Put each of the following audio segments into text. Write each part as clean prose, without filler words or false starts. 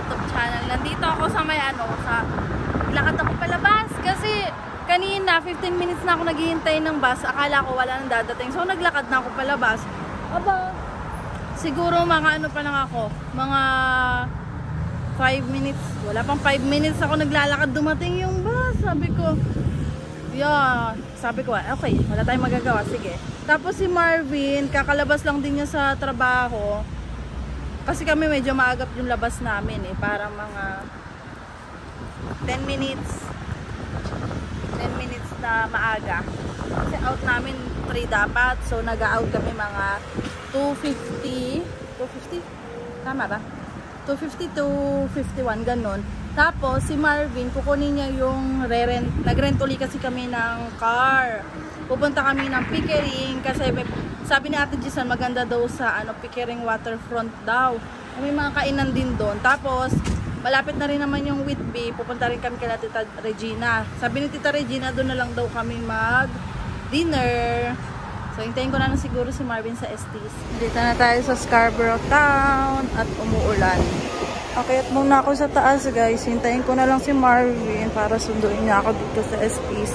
YouTube channel. Nandito ako sa may lakad ako palabas kasi kanina 15 minutes na ako naghihintay ng bus. Akala ko wala nang dadating. So naglakad na ako palabas. Aba, siguro mga pa lang ako, mga 5 minutes. Wala pang 5 minutes ako naglalakad, dumating yung bus. Sabi ko, okay, wala tayong magagawa, sige. Tapos si Marvin, kakalabas lang din niya sa trabaho. Kasi kami medyo maagap yung labas namin para mga 10 minutes na maaga. Kasi out namin 3 dapat. So nag-out kami mga 2:50. Tama ba? 2:50 to 51, ganun. Tapos si Marvin, kukunin niya yung nag-rent uli kasi kami ng car. Pupunta kami ng Pickering kasi sabi ni Ate Gisan maganda daw sa Pickering waterfront daw. May mga kainan din doon. Tapos malapit na rin naman yung Whitby. Pupunta rin kami kay Tita Regina. Sabi ni Tita Regina doon na lang daw kami mag-dinner. So hintayin ko na siguro si Marvin sa Estes. Dito na tayo sa Scarborough Town at umuulan. Okay, at muna ako sa taas guys. Hintayin ko na lang si Marvin para sunduin niya ako dito sa Estes.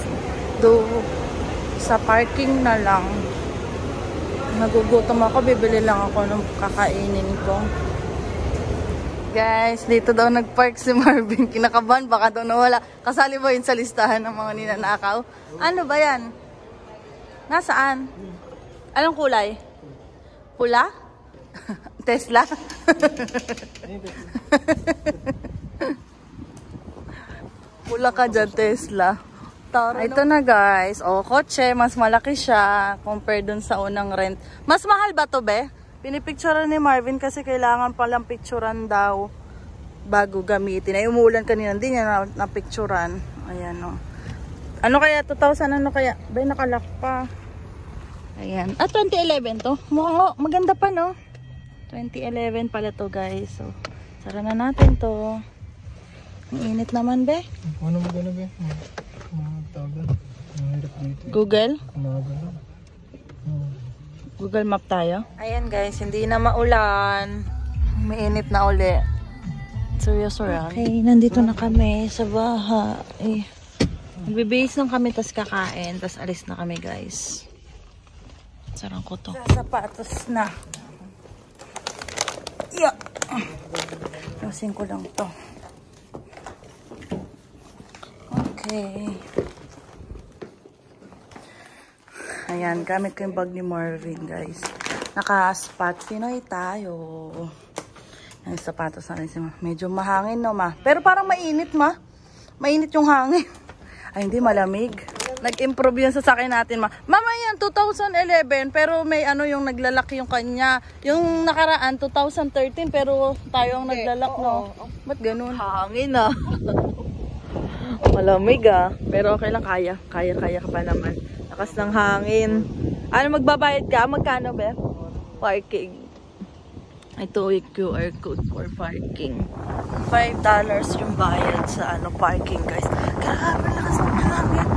Sa parking na lang. Nagugutom ako, bibili lang ako ng kakainin ko. Guys, dito daw nagpark si Marvin. Kinakabahan, baka daw nawala. Kasali ba yun sa listahan ng mga ninanakaw? Ano ba yan? Nasaan? Anong kulay? Pula? Tesla? Pula ka dyan, Tesla. Ito na guys. Kotse. Mas malaki siya compare dun sa unang rent. Mas mahal ba to, be? Pinipicturean ni Marvin kasi kailangan palang picturean daw bago gamitin. Ay, umuulan kanina. Hindi niya napicturean. Ayan, o. Ano kaya? 2,000 ano kaya? Be, nakalak pa. Ayan. 2011 to. Mukhang maganda pa, no? 2011 pala to, guys. So, sara na natin to. Ang init naman, be. Ano maganda, be? Google? Google Map tayo. Ayan guys, hindi na maulan. Mainit na uli. Seryoso rin. Okay, nandito na kami sa bahay. Magbibihis lang kami, tas kakain, tas alis na kami guys. Sarang ko to. Sa sapatos na. Losin ko lang to. Okay. Ayan, gamit ko yung bag ni Marvin, guys. Naka-spot. Pinoy tayo. Yung sapatos na rin si Ma. Medyo mahangin, no, Ma? Pero parang mainit, Ma. Mainit yung hangin. Ay, hindi, malamig. Nag-improve yung sasakyan natin, Ma. Mama, yan, 2011. Pero may yung naglalak yung kanya. Yung nakaraan, 2013. Pero tayo ang naglalak, no? Ba't ganun? Hangin, ah. Malamig pero okay lang, kaya ka pa naman. Lakas ng hangin. Ano, magbabayad ka? Magkano ba? Parking. Ito yung QR code for parking. $5 yung bayad sa parking, guys. Grabe, lakas ng hangin.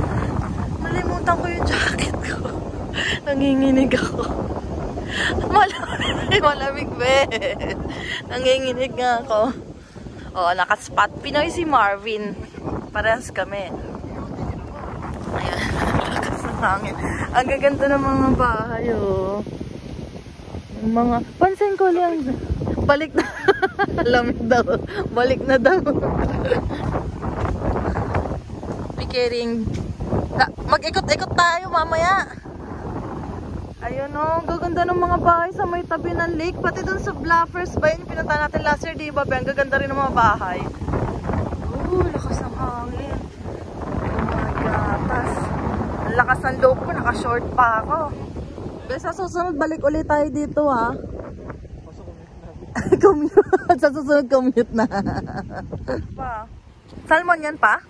Nalimutan ko yung jacket ko. Nanginginig ako. Malamig be. Nanginginig nga ako. Nakaspot. Pinoy si Marvin. Parehas kami. Ayan. Lakas ng hangin. Ang gaganda ng mga bahay, Yung mga... Pansin ko lang. Balik na. Lamig daw. Balik na daw. Pickering. Mag-ikot-ikot tayo mamaya. Ayun, gaganda ng mga bahay sa may tabi ng lake. Pati dun sa Bluffers ba yun? Pinunta natin last year, diba? Ang gaganda rin ng mga bahay. Lakas ng hangin. Oh my God. Ang lakas ng loob ko. Naka-short pa ako. Pero sa susunod, balik ulit tayo dito, ha? Commute. Sa susunod, commute na. Salmon yan pa?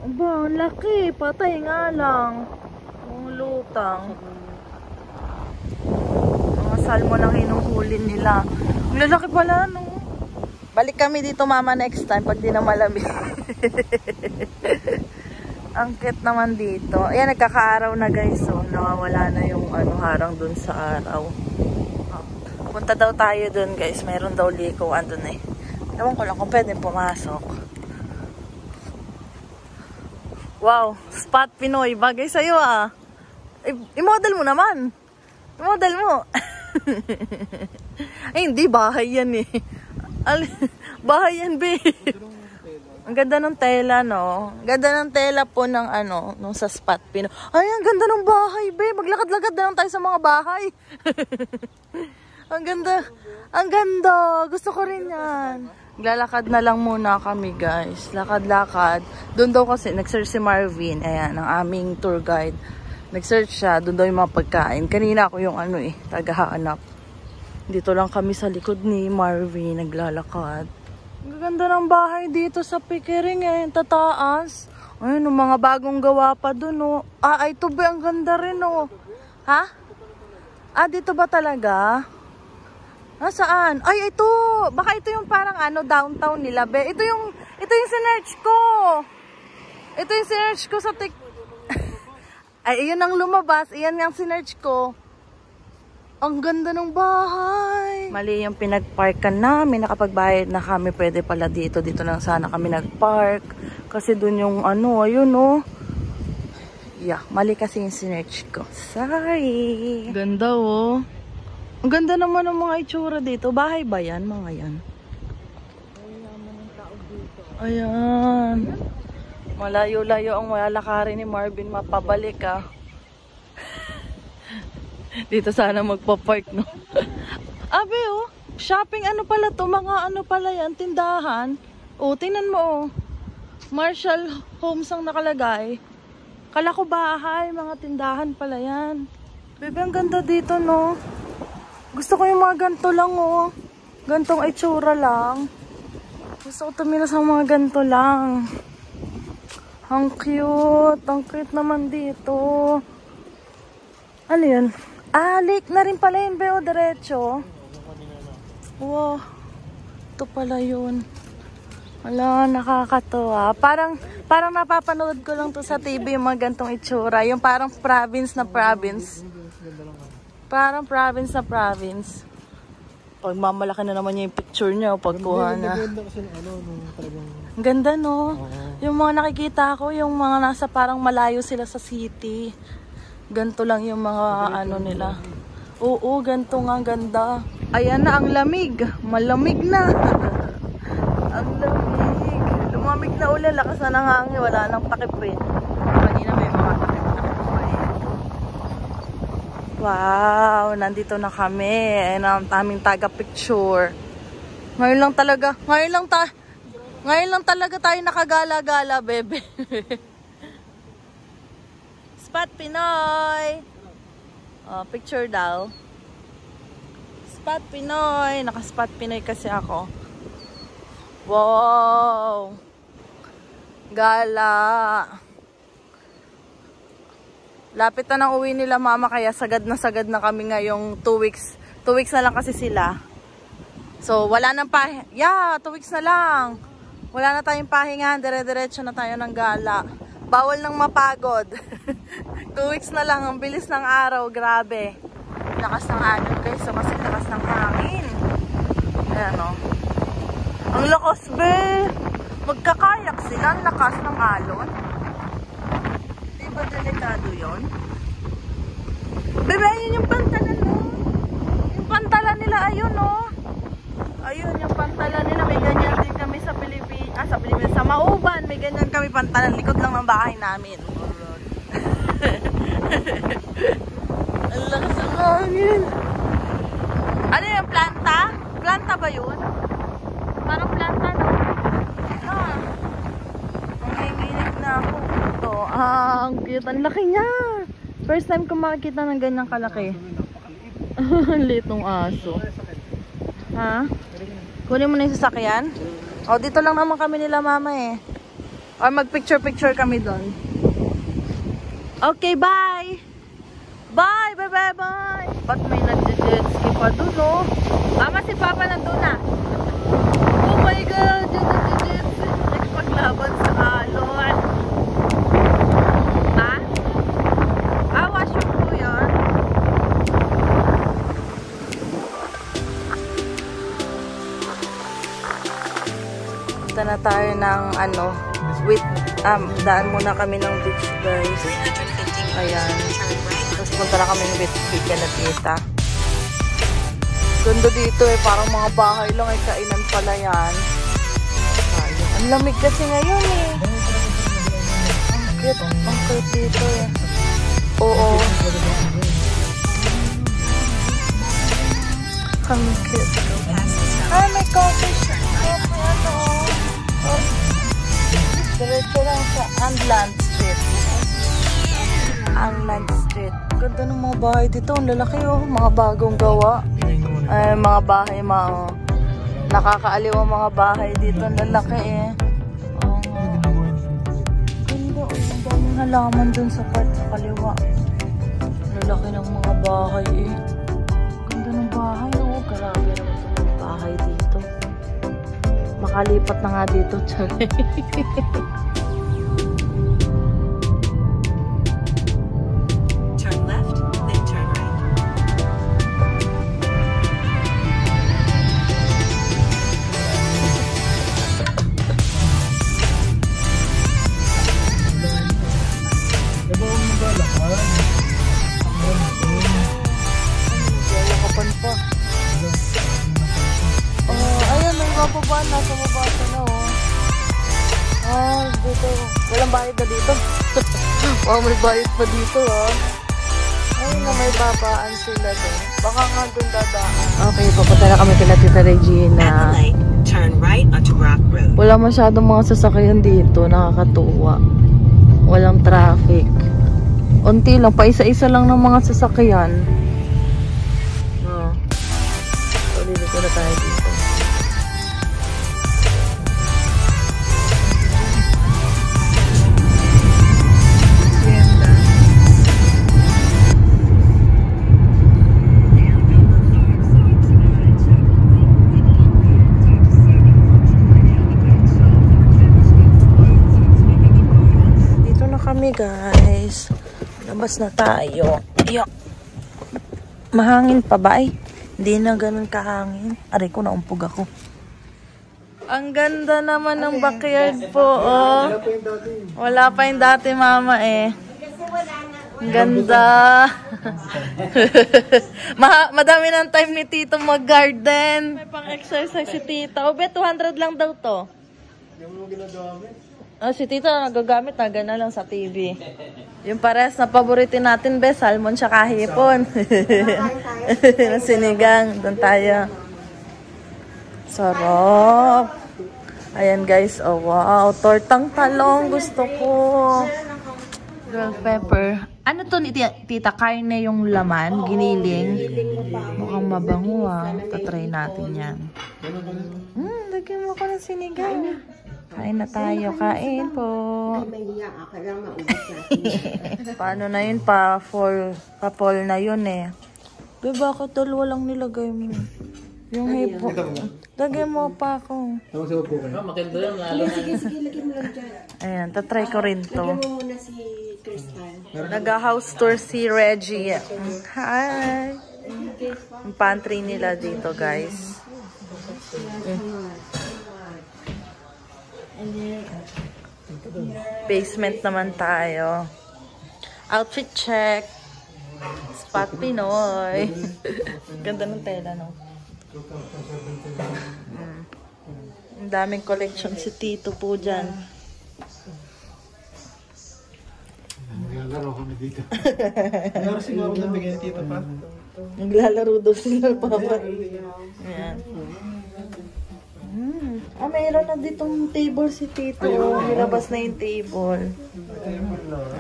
Aba, laki. Patay nga lang. Ang lutang. Mga salmon ang hinuhuli nila. Ang lalaki pala, no? Balik kami dito, Mama, next time pag di na malamig. Ang cute naman dito. Ayan, nagkakaaraw na guys. So, nawawala na yung harang dun sa araw. Punta daw tayo dun guys. Mayroon daw likuan dun Ewan ko lang kung pwede pumasok. Wow, Spot Pinoy. Bagay sa'yo ah. I-model mo naman. I-model mo. Ay, hindi. Bahay yan eh. Bahay yan, be. Ang ganda ng tela, no? Ganda ng tela po ng ano, nung sa Spot Pinoy. Ay, ang ganda ng bahay, be. Maglakad-lakad na lang tayo sa mga bahay. Ang ganda. Ang ganda. Gusto ko rin yan. Lalakad na lang muna kami, guys. Lakad-lakad. Doon daw kasi, nag-search si Marvin. Ayan, ang aming tour guide. Nag-search siya. Doon daw yung mga pagkain. Kanina ako yung ano eh, tagahanap. Dito lang kami sa likod ni Marvin. Naglalakad. Ang ganda ng bahay dito sa Pickering eh. Tataas. Ayun, mga bagong gawa pa doon oh. Ah, ito ba? Ang ganda rin oh. Ha? Ah, dito ba talaga? Nasaan? Ay, ito. Baka ito yung parang ano, downtown nila, be. Ito yung sinearch ko. Ito yung sinearch ko sa Ay, iyon ang lumabas. Iyan yung sinearch ko. Ang ganda ng bahay. Mali yung pinagparkan namin. Nakapagbayad na kami. Pwede pala dito. Dito lang sana kami nagpark. Kasi dun yung ano, ayun oh. Yeah, mali kasi yung sinearch ko. Sorry. Ganda oh. Ang ganda naman ng mga itsura dito. Bahay ba yan? Mga yan. Ayan. Malayo-layo ang lalakarin ni Marvin. Mapabalik ah. Dito sana magpa-park, no? Abe oh. Shopping ano pala to? Mga ano pala yan? Tindahan. Oh, tingnan mo oh. Marshall Homes ang nakalagay. Kala ko bahay. Mga tindahan pala yan. Bebe, ang ganda dito, no? Gusto ko yung mga ganito lang, oh. Gantong itsura lang. Gusto ko tumira sa mga ganito lang. Ang cute. Ang cute naman dito. Ano yun? Ah, lake na rin pala yun, Beo. Diretso. Wow. Ito pala yun. Wala, nakakatuwa. Parang napapanood ko lang to sa TV yung mga gantong itsura. Yung parang province na province. Parang province na province. Pag mamalaki na naman yung picture niya o pagkuha na. Ang ganda, no? Yung mga nakikita ko, yung mga nasa parang malayo sila sa city. Ganto lang yung mga ano nila. Oo, ganto nga, ganda. Ayan na, ang lamig. Malamig na. Ang lamig. Lumamig na ulan, lakas na ng hangin. Wala nang takipin. Kanina may mga takip. Wow, nandito na kami. Ayan ang aming taga-picture. Ngayon lang talaga tayo nakagala-gala, bebe. Spot Pinoy. Oh, picture daw. Spot Pinoy. Naka-Spot Pinoy kasi ako. Wow. Gala. Lapit na ng uwi nila mama, kaya sagad na kami ngayong 2 weeks. 2 weeks na lang kasi sila. So, wala nang yeah, 2 weeks na lang. Wala na tayong pahingahan, dire-diretso na tayo ng gala. Bawal nang mapagod. 2 weeks na lang, ang bilis ng araw, grabe. Lakas ng alon guys, so kasi lakas ng hangin. Ayan o. Ang lakas, be. Magkakayak sila, ang lakas ng alon. Diba delikado yun? Bebe, ayun yung pantalan, no? Yung pantalan nila, ayun, no? Ayun, yung pantalan nila. May ganyan din kami sa Pilipinas. Sa Pilipinas, sa Mauban. May ganyan kami pantalan. Likod lang ng bahay namin. Ang lakas ng hangin. Ano yung planta? Planta ba yun? Parang planta, no? Ah. Nanginginig na ako. Ito, ang cute. Ang laki niya. First time ko makikita ng ganyang kalaki. Ang liit ng aso. Ha? Kunin mo na yung sasakyan? O, dito lang naman kami nila mama eh. Or mag-picture-picture kami doon. Okay, bye! Bye! Bye, bye, bye! Ba't may nag-jet ski pa doon, no? Mama, si Papa nandun na. Oh my God! Yung nag-jet ski. Nagpaglaban sa alon. Ha? Ah, washroom po yun. Punta na tayo ng ano, daan muna kami ng beach, guys. Ayan. Tapos punta na kami ng beach, na tita. Ganda dito eh, parang mga bahay lang ay kainan pala yan. Ayan. Ang lamig kasi ngayon eh. Ang cute dito eh. Oo. Ang cute. Ah, may coffee shop. Ano? Diretso lang sa Anland Street. Anland Street. Ganda ng mga bahay dito. Ang lalaki oh. Mga bagong gawa. Ay, mga bahay nakakaaliw ang mga bahay dito. Ang lalaki eh. Ganda. Ang daming halaman dun sa part sa kaliwa. Ang lalaki ng mga bahay eh. Ganda ng bahay oh. Grabe naman itong bahay dito. Makalipat na nga dito. Turn left, then turn right. Lakapan pa. Ayan, may bababa. Nasa mabasa na, oh. Dito. Walang bayad na dito. May bayad pa dito, Ay, na may babaan sila doon. Baka nga doon dadaan. Okay, papunta na kami kila Tita Regina. At the light, turn right onto Rock Road. Wala masyadong mga sasakyan dito. Nakakatuwa. Walang traffic. Unti lang. Paisa-isa lang ng mga sasakyan. So, dito na tayo dito. Guys, labas na tayo. Mahangin pa ba eh? Hindi na ganun kahangin. Aray ko, naumpog ako. Ang ganda naman ng backyard po, Wala pa yung dati, mama eh. Ang ganda. Madami ng time ni Tito mag-garden. May pang-exercise si Tito. O, 200 lang daw to. Yung mo ginagamit? Si Tito nagagamit na gana lang sa TV. Yung pares na paboritin natin, salmon siya kahipon. Sinigang. Doon tayo. Sarap. Ayan guys. Oh wow. Tortang talong. Gusto ko. Bell pepper. Ano to ni Tita? Karne yung laman? Giniling? Mukhang mabango Tatry natin yan. Lagyan mo ko ng sinigang. Kain na tayo. Kain po. Paano na yun? Pa-fall na yun eh. Bakit dalawa lang nilagay mo? Yung hipo. Lagay mo pa ako. Maganda yun. Lalo na. Sige, lagyan mo lang dyan. Ayan, tatry ko rin to. Lagyan mo muna si Crystal. Nag-house tour si Reggie. Hi! Yung pantry nila dito, guys. Basement naman tayo. Outfit check. Spot Pinoy. Ganda ng tela, no? Ang daming collection si Tito po dyan. Naglalaro kami dito. Naglalaro siguro ng bigyan ni Tito pa. Naglalaro daw sila, Papa. Ayan. Mayroon na ditong table si Tito. Nilabas na yung table.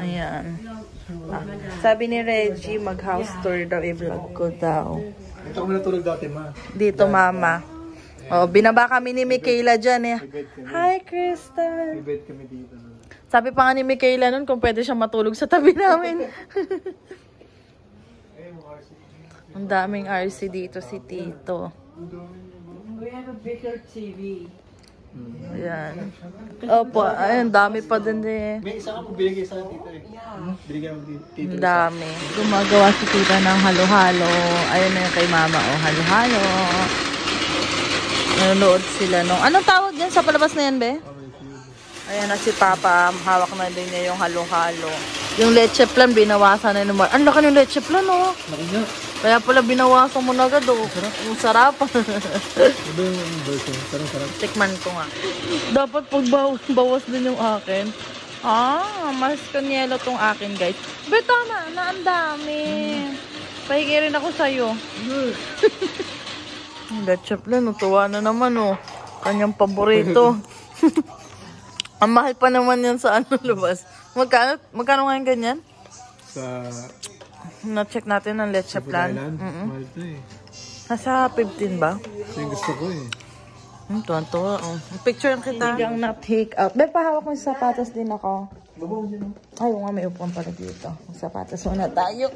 Ayan. Sabi ni Reggie, mag-house tour daw, i-vlog ko daw. Ito kami natulog dati, ma. Dito, mama. Binaba kami ni Michaela dyan eh. Hi, Crystal. Bed kami dito. Sabi pa nga ni Michaela nun kung pwede siya matulog sa tabi namin. Ang daming RC dito si Tito. We have a bigger TV. Ayan. Opo, ayun, dami pa din eh. May isa ka po binigay sa Tito eh. Binigay mo Tito. Ang dami. Gumagawa si Tita ng halo-halo. Ayun na yung kay mama, halo-halo. Nanonood sila nung... Anong tawag yan sa palabas na yan, be? Ayan na si Papa. Hawak na din niya yung halo-halo. Yung leche plan, binawasan na yun. Ang laki ng leche plan, oh. Laki nga. Kaya pala binawasan mo na agad, oh. Ang sarap. Iba yung version. Sarap. Tikman ko nga. Dapat pagbawas din yung akin. Mas kanyelo tong akin, guys. Be, tama na, ang dami. Pahingi rin ako sa'yo. Leche plan, tuwa na naman, oh. Kanyang paborito. Ang mahal pa naman yan sa lubas. Magkano ngayon ganyan? Sa... Na-check natin ang leche plan. Mahal to eh. Nasa 15 ba? Ito yung gusto ko eh. Tuwan-tuwa. Picture lang kita. Hanggang na-take out. Be, pahawak mo yung sapatos din ako. Ay, nga, may upuan pala dito. Sapatos muna tayo.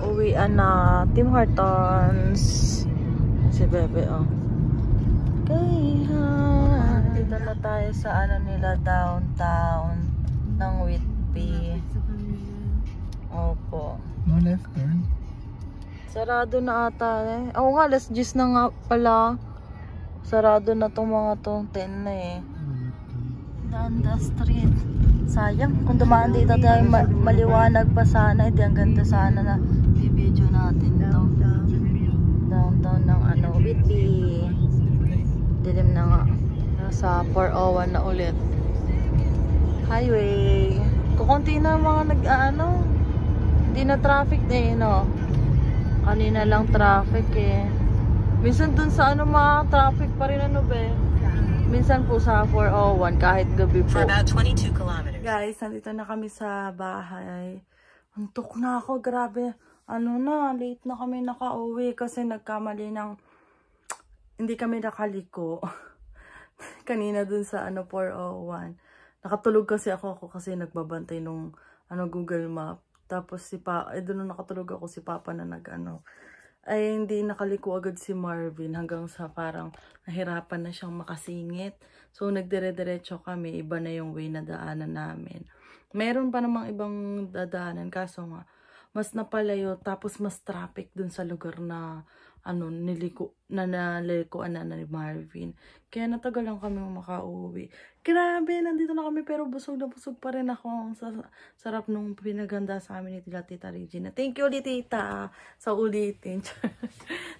Uwian na. Tim Hortons. Si Bebe, oh. Kaya, dito na tayo sa nila downtown ng Whitby. Opo. No left turn. Sarado na ata eh. Oo nga, alas 10 na nga pala. Sarado na tong mga to. 10 na eh. Danda Street. Sayang. Kung dumaan dito tayo maliwanag pa sana. Hindi ang ganda sana na i-video natin to. Downtown ng Whitby. Dilim na nga. Nasa 401 na ulit. Highway. Kukunti na mga hindi na traffic na eh, no? Kanina lang traffic eh. Minsan dun sa mga traffic pa rin be. Minsan po sa 401 kahit gabi po. For about 22 kilometers. Guys, nandito na kami sa bahay. Antok na ako, grabe. Late na kami nakauwi kasi nagkamali ng hindi kami nakaliko. Kanina dun sa 401. Nakatulog kasi ako kasi nagbabantay nung Google Map. Tapos doon nakatulog ako, si Papa na ay hindi nakaliko agad si Marvin hanggang sa parang nahirapan na siyang makasingit. So nagdire-diretso kami, iba na yung way na daanan namin. Meron pa namang ibang dadaanan kaso nga mas napalayo tapos mas traffic dun sa lugar na nalikuan na ni Marvin. Kaya natagal lang kami makauwi. Grabe, nandito na kami pero busog na busog pa rin ako. Sarap nung pinaganda sa amin ni Tita Regina. Thank you ulit, Tita, sa ulitin.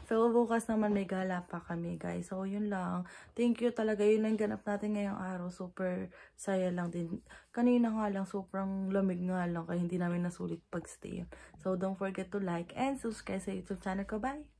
So, bukas naman may gala pa kami, guys. So, yun lang. Thank you talaga. Yun ang ganap natin ngayong araw. Super saya lang din. Kanina nga lang, sobrang lamig nga lang. Kaya hindi namin nasulit pag-stay. So, don't forget to like and subscribe sa YouTube channel ko. Bye!